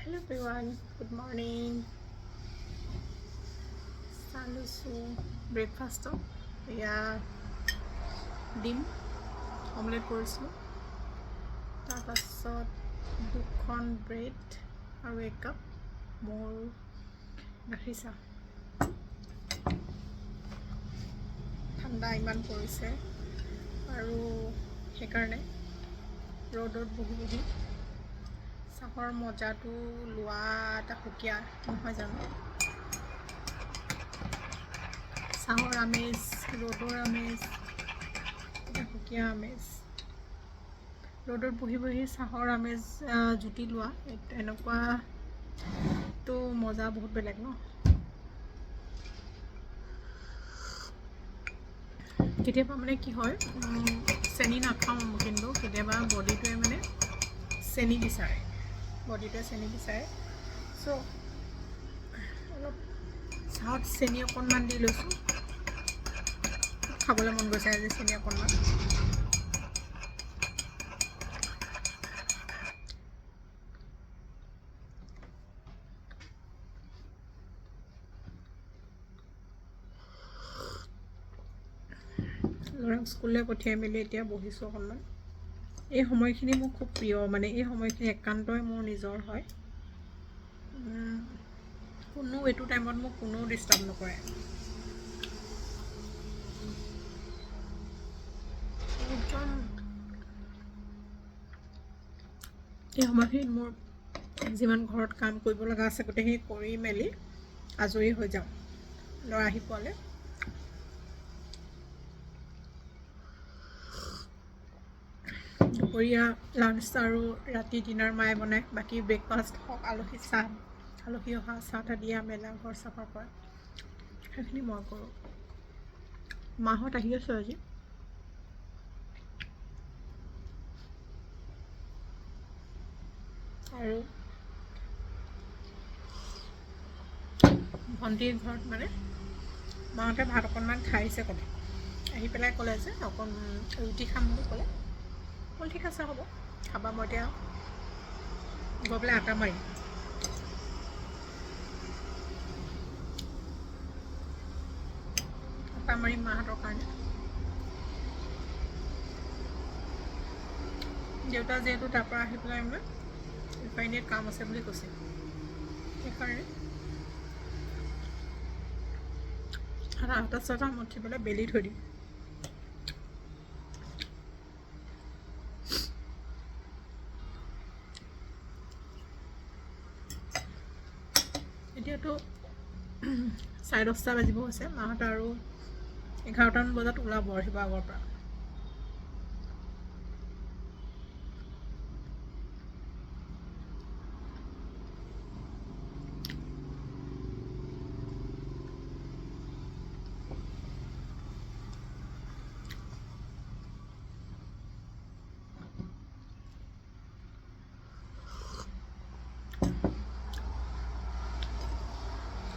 Hello everyone, good morning. Salusu breakfast. Yeah, ডিম omelette কৰিছোঁ, তাৰপাছত 2খন ব্ৰেড আৰু 1 কাপ মোৰ গাখীৰ চাহ। ঠাণ্ডা ইমান পৰিছে আৰু সেইকাৰণে ৰ'দত বহি চাহৰ মজাটো লোৱা এটা সুকীয়া নহয় জানো। চাহৰ আমেজ, ৰ'দৰ আমেজ, এটা সুকীয়া আমেজ। ৰ'দত বহি চাহৰ আমেজ জুতি লোৱা এনেকুৱাটো মজা বহুত বেলেগ ন। কেতিয়াবা মানে কি হয়, চেনি নাখাওঁ, কিন্তু কেতিয়াবা বডিটোৱে মানে চেনি বিচাৰে, চ' অলপ চাহত চেনি অকণমান দি লৈছোঁ। খাবলৈ মন গৈছে আজি চেনি অকণমান। ল'ৰাক স্কুললৈ পঠিয়াই মেলি এতিয়া বহিছোঁ অকণমান। এই সময়খিনি মোৰ খুব প্ৰিয়, মানে এই সময়খিনি একান্তই মোৰ নিজৰ হয়। কোনো এইটো টাইমত মোক কোনো ডিষ্টাৰ্ব নকৰে। এই সময়খিনিত মোৰ যিমান ঘৰত কাম কৰিব লগা আছে গোটেইখিনি কৰি মেলি আজৰি হৈ যাওঁ ল'ৰা আহি পোৱালে। দুপৰীয়া লাঞ্চ আৰু ৰাতি ডিনাৰ মায়ে বনায়, বাকী ব্ৰেকফাষ্ট হওক, আলহী অহা চাহ তাহ দিয়া মেলা, ঘৰ চাফা কৰা, সেইখিনি মই কৰোঁ। মাহঁত আহি আছে আজি। আৰু ভণ্টিৰ ঘৰত মানে মাহঁতে ভাত অকণমান খাইছে, আহি পেলাই ক'লে যে ৰুটি খাম বুলি ক'লে। বোলো ঠিক আছে হ'ব, খাবা। মই এতিয়া গৈ পেলাই আটা মাৰিম। মাহঁতৰ কাৰণে। দেউতা যিহেতু তাৰপৰা আহি পেলাই মানে ৰিফাইনেৰীত কাম আছে বুলি কৈছে, সেইকাৰণে আটা মঠি পেলাই বেলি থৈ দিম। এতিয়াতো 10:30 বাজিব হৈছে। মাহঁত আৰু 11টামান বজাত ওলাব শিৱসাগৰৰ পৰা।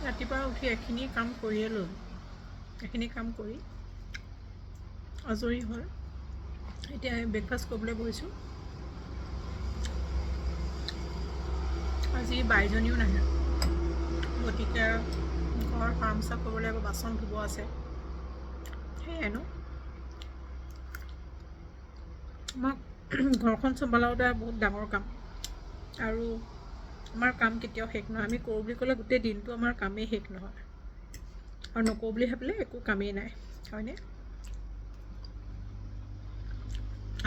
ৰাতিপুৱা উঠি এইখিনি কাম কৰিয়ে ল'লোঁ। এইখিনি কাম কৰি আজৰি হ'ল এতিয়া ব্ৰেকফাষ্ট কৰিবলৈ বহিছোঁ। আজি বাইজনীও নাহে, গতিকে ঘৰ ফাৰ্ম চাফ কৰিব লাগিব, বাচন ধুব আছে, সেয়াই ন। আমাক ঘৰখন চম্ভালোতে বহুত ডাঙৰ কাম, আৰু আমাৰ কাম কেতিয়াও শেষ নহয়। আমি কৰোঁ বুলি ক'লে গোটেই দিনটো আমাৰ কামেই শেষ নহয়, আৰু নকৰোঁ বুলি ভাবিলে একো কামেই নাই, হয়নে?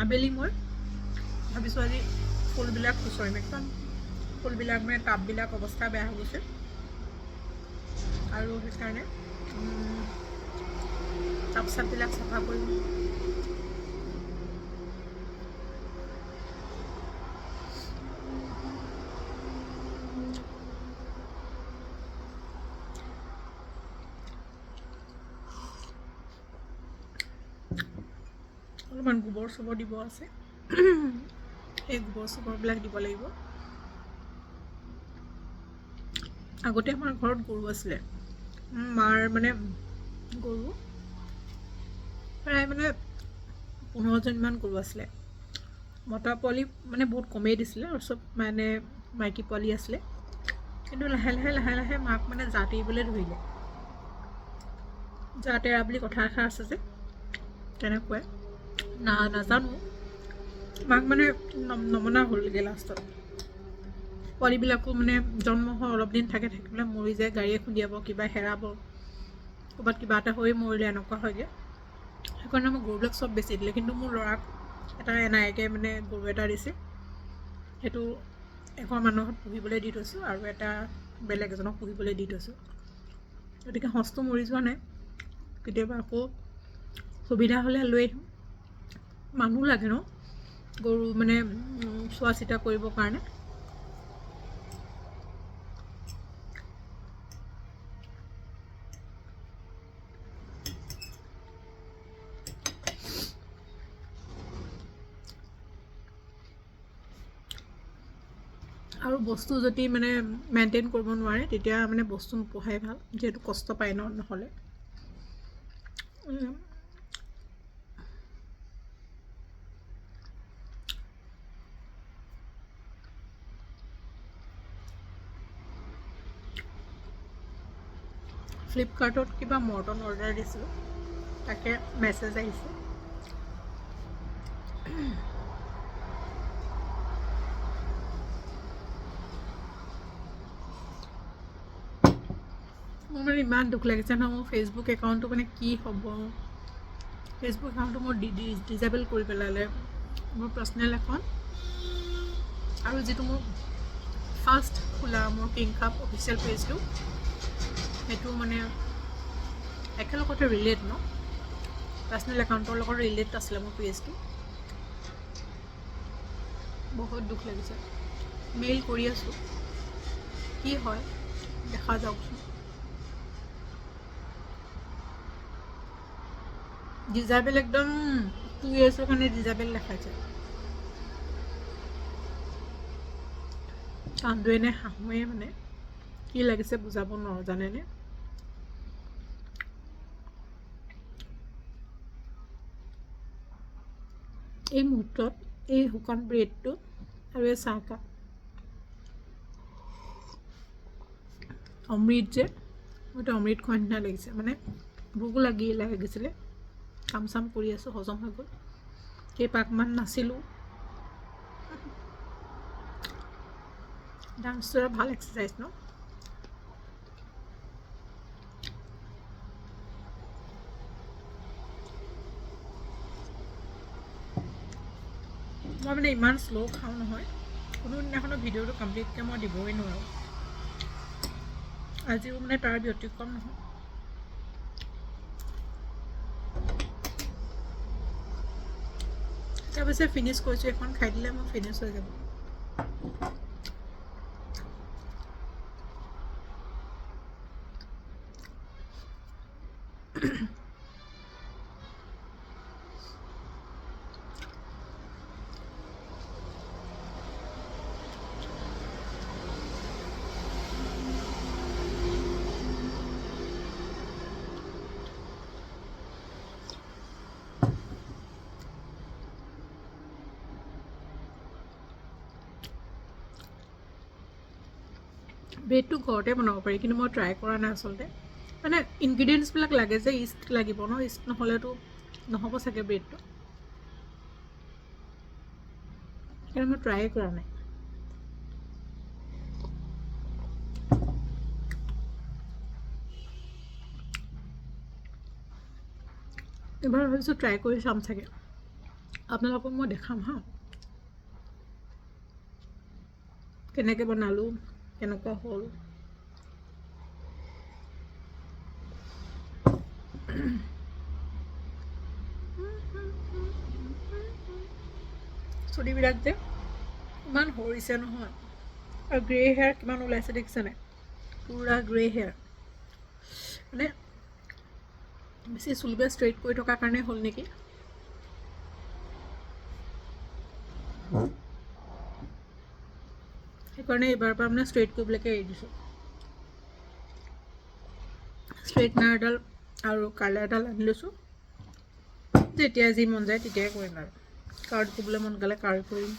আবেলি মই ভাবিছোঁ আজি ফুলবিলাক খুচৰিম। একদম ফুলবিলাক মানে টাববিলাক অৱস্থা বেয়া হৈ গৈছে, আৰু সেইকাৰণে টাব চাববিলাক চাফা কৰিম। অলপমান গোবৰ চোবৰ দিব আছে, সেই গোবৰ চোবৰবিলাক দিব লাগিব। আগতে আমাৰ ঘৰত গৰু আছিলে, মাৰ মানে গৰু প্ৰায় মানে 15জনীমান গৰু আছিলে। মতা পোৱালি মানে বহুত কমেই দিছিলে, আৰু চব মানে মাইকী পোৱালি আছিলে। কিন্তু লাহে লাহে মাক মানে জাত এৰিবলৈ ধৰিলে। জাত এৰা বুলি কথা এষাৰ আছে যে, তেনেকুৱাই নাজানো, মাক মানে নমনা হ'লগৈ লাষ্টত। পোৱালিবিলাকো মানে জন্ম হৈ অলপ দিন থাকিলে মৰি যায়, গাড়ীয়ে খুন্দিয়াব, কিবা হেৰাব, ক'ৰবাত কিবা এটা হৈ মৰিলে, এনেকুৱা হয়গৈ। সেইকাৰণে মই গৰুবিলাক চব বেছি দিলে। কিন্তু মোৰ ল'ৰাক এটা এনাইকে মানে গৰু এটা দিছে, সেইটো এঘৰ মানুহত পুহিবলৈ দি থৈছোঁ আৰু এটা বেলেগ এজনক পুহিবলৈ দি থৈছোঁ। গতিকে সঁচটো মৰি যোৱা নাই। কেতিয়াবা আকৌ সুবিধা হ'লে লৈ আহিম। মানুহ লাগে ন গৰু মানে চোৱা চিতা কৰিবৰ কাৰণে। আৰু বস্তু যদি মানে মেইনটেইন কৰিব নোৱাৰে তেতিয়া মানে বস্তু নোপোহাই ভাল, যিহেতু কষ্ট পায় নহ'লে। ফ্লিপকাৰ্টত কিবা মৰ্টন অৰ্ডাৰ দিছিলোঁ, তাকে মেছেজ আহিছে। মোৰ মানে ইমান দুখ লাগিছে ন, মোৰ ফেচবুক একাউণ্টটো মানে কি হ'ব। ফেচবুক একাউণ্টটো মোৰ ডিজেবল কৰি পেলালে, মোৰ পাৰ্চনেল একাউণ্ট। আৰু যিটো মোৰ ফাৰ্ষ্ট খোলা মোৰ কিং কাপ অফিচিয়েল পেজটো, সেইটো মানে একেলগতে ৰিলেট ন, পাৰ্চনেল একাউণ্টৰ লগত ৰিলেট আছিলে মোৰ পেজটো। বহুত দুখ লাগিছে। মেইল কৰি আছোঁ, কি হয় দেখা যাওকচোন। ডিজেবল একদম 2 yearsৰ কাৰণে ডিজেবল দেখাইছে। কান্দুৱে নে হাঁহুৱে মানে কি লাগিছে বুজাব নোৱাৰোঁ, জানেনে। এই মুহূৰ্তত এই শুকান ব্ৰেডটো আৰু এই চাহকাপ অমৃত যে, মইতো অমৃত খোৱাৰ নিচিনা লাগিছে। মানে ভোকো লাগিছিলে, কাম চাম কৰি আছোঁ, হজম হৈ গ'ল। কেইপাকমান নাছিলোঁ। ডান্সটো ভাল এক্সাৰচাইজ ন। মই মানে ইমান শ্ল' খাওঁ নহয়, কোনো দিনাখনো ভিডিঅ'টো কমপ্লিটকৈ মই দিবই নোৱাৰোঁ। আজিও মানে তাৰ ব্যতিক্ৰম নহয়। এতিয়া পিছে ফিনিছ কৰিছোঁ, এখন খাই দিলে মই ফিনিছ হৈ যাব। ব্ৰেডটো ঘৰতে বনাব পাৰি, কিন্তু মই ট্ৰাই কৰা নাই আচলতে। মানে ইনগ্ৰিডিয়েণ্টছবিলাক লাগে যে, ইষ্ট লাগিব ন, ইষ্ট নহ'লেতো নহ'ব চাগে ব্ৰেডটো। সেইকাৰণে মই ট্ৰাই কৰা নাই। এবাৰ ভাবিছোঁ ট্ৰাই কৰি চাম চাগে, আপোনালোকক মই দেখাম হা, কেনেকৈ বনালোঁ, কেনেকুৱা হ'ল। চুলিবিলাক যে ইমান সৰিছে নহয়, আৰু গ্ৰে হেয়াৰ কিমান ওলাইছে দেখিছেনে, পূৰা গ্ৰে হেয়াৰ। মানে বেছি চুলিবিলাক ষ্ট্ৰেইট কৰি থকাৰ কাৰণে হ'ল নেকি। সেইকাৰণে এইবাৰৰ পৰা মানে ষ্ট্ৰেইট কৰিবলৈকে এৰি দিছোঁ। ষ্ট্ৰেইটনাৰ এডাল আৰু কালাৰ এডাল আনি লৈছোঁ, যেতিয়া যি মন যায় তেতিয়াই কৰিম। আৰু কাৰ্ড কৰিবলৈ মন গ'লে কাৰ্ড কৰিম,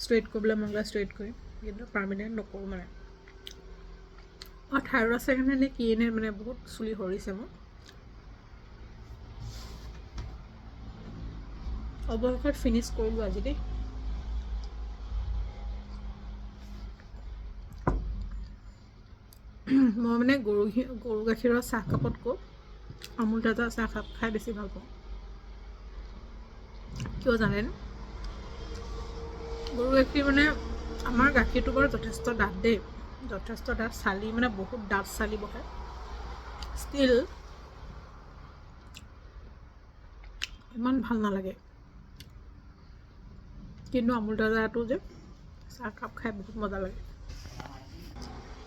ষ্ট্ৰেইট কৰিবলৈ মন গ'লে ষ্ট্ৰেইট কৰিম, কিন্তু পাৰ্মানেণ্ট নকৰোঁ মানে। থাইৰয়ড আছে কাৰণে নে কি এনে মানে বহুত চুলি সৰিছে মোৰ অৱশেষত ফিনিছ কৰিলোঁ আজি দেই মই মানে গৰু গাখীৰৰ চাহকাপতকৈ আমুল তাজা চাহকাপ খাই বেছি ভাল পাওঁ কিয় জানেনে গৰু গাখীৰ মানে আমাৰ গাখীৰটো বাৰু যথেষ্ট ডাঠ দেই যথেষ্ট ডাঠ চালি মানে বহুত ডাঠ চালি বহে ষ্টিল ইমান ভাল নালাগে কিন্তু আমুল তাজাটো যে চাহকাপ খাই বহুত মজা লাগে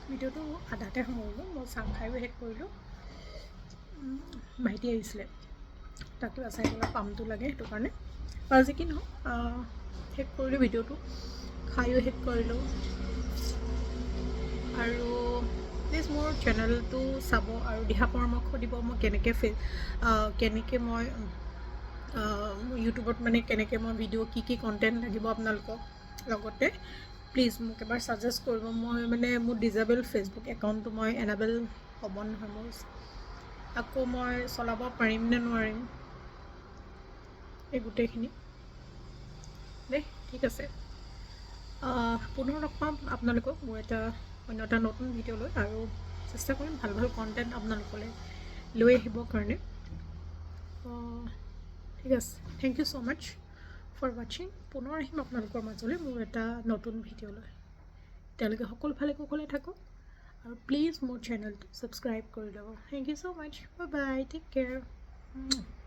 ভিডিঅ'টো আধাতে সামৰিলোঁ মই চাহ খায়ো শেষ কৰিলোঁ ভাইটি আহিছিলে তাক কিবা চাই পেলাই পামটো লাগে সেইটো কাৰণে আজি কি নহওক শেষ কৰিলোঁ ভিডিঅ'টো খায়ো শেষ কৰিলোঁ আৰু প্লিজ মোৰ চেনেলটো চাব আৰু দিহা পৰামৰ্শ দিব মই কেনেকৈ মই ইউটিউবত মানে কেনেকৈ মই ভিডিঅ' কি কণ্টেণ্ট লাগিব আপোনালোকক লগতে প্লিজ মোক এবাৰ ছাজেষ্ট কৰিব মই মানে মোৰ ডিজেবল ফেচবুক একাউণ্টটো মই এনাবেল হ'ব নহয় মোৰ আকৌ মই চলাব পাৰিম নে নোৱাৰিম এই গোটেইখিনি দেই ঠিক আছে পুনৰ লগ পাম আপোনালোকক মোৰ অন্য এটা নতুন ভিডিঅ' লৈ আৰু চেষ্টা কৰিম ভাল কণ্টেণ্ট আপোনালোকলৈ লৈ আহিবৰ কাৰণে ঠিক আছে thank you so' much for ৱাচিং পুনৰ আহিম আপোনালোকৰ মাজলৈ মোৰ এটা নতুন ভিডিঅ' লৈ তেওঁলোকে সকলো ফালে কুশলে থাকক আৰু প্লিজ মোৰ চেনেলটো ছাবস্ক্ৰাইব কৰি ল'ব thank you so' much bye bye take care